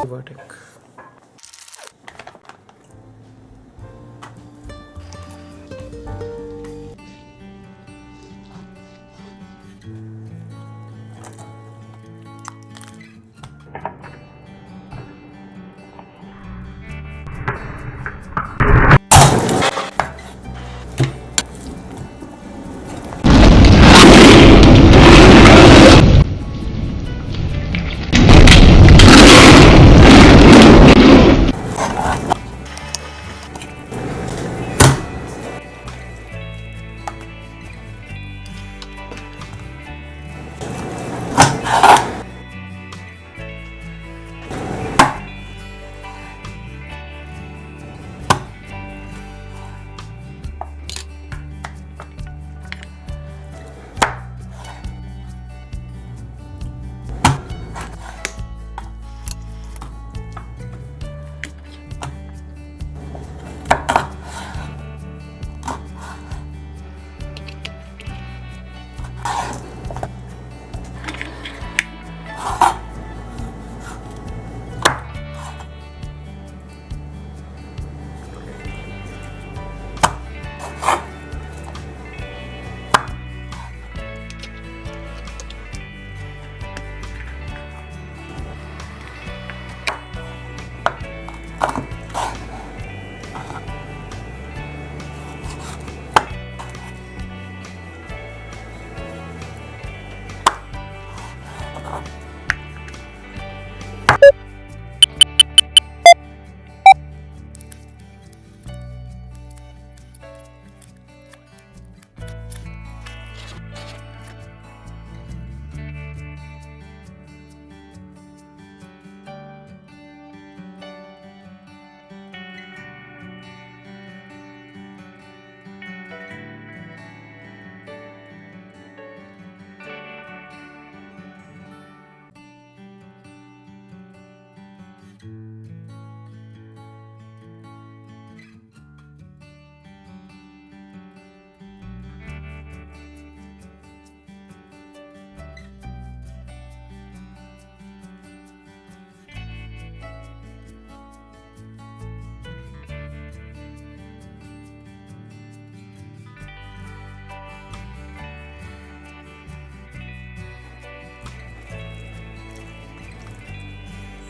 Vertic.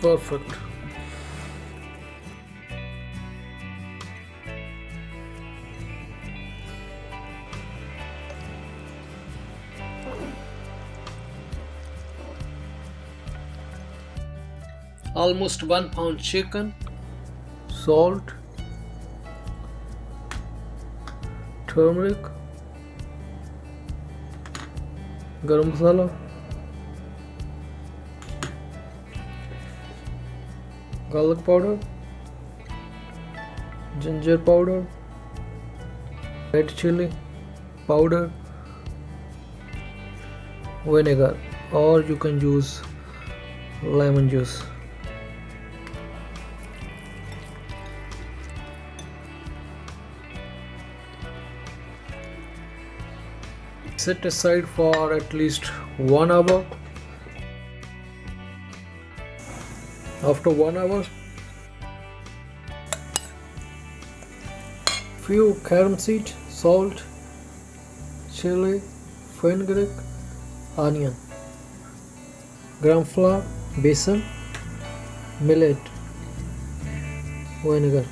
Perfect. Almost 1 pound chicken, salt, turmeric, garam masala, garlic powder, ginger powder, red chili powder, vinegar, or you can use lemon juice. Set aside for at least 1 hour. After 1 hour, few carom seed, salt, chili, fenugreek, onion, gram flour, besan, millet, vinegar.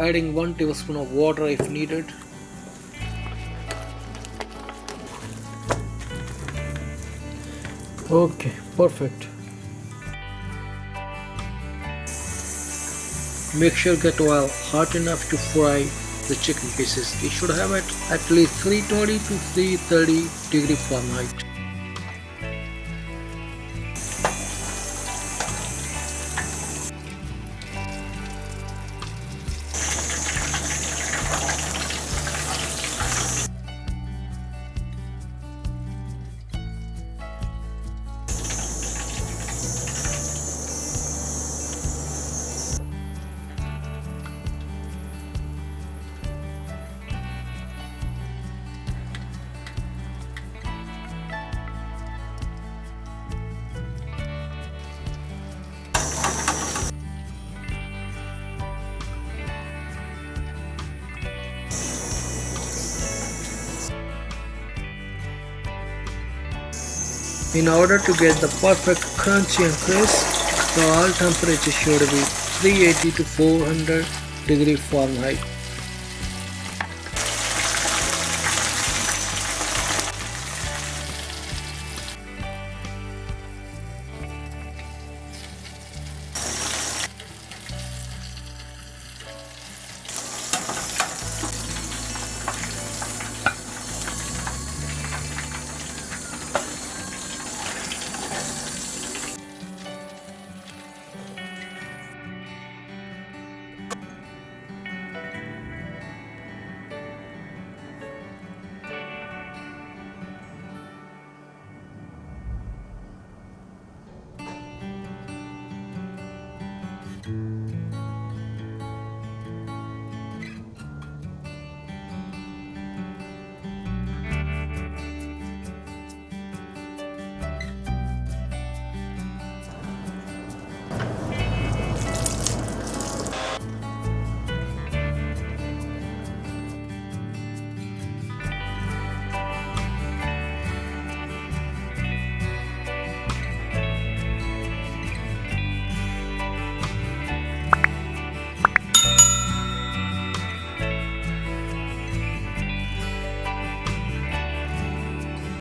Adding 1 tablespoon of water if needed. Okay, perfect. Make sure get oil hot enough to fry the chicken pieces. You should have it at least 320 to 330 degree Fahrenheit. In order to get the perfect crunchy and crisp, the oil temperature should be 380 to 400 degree Fahrenheit.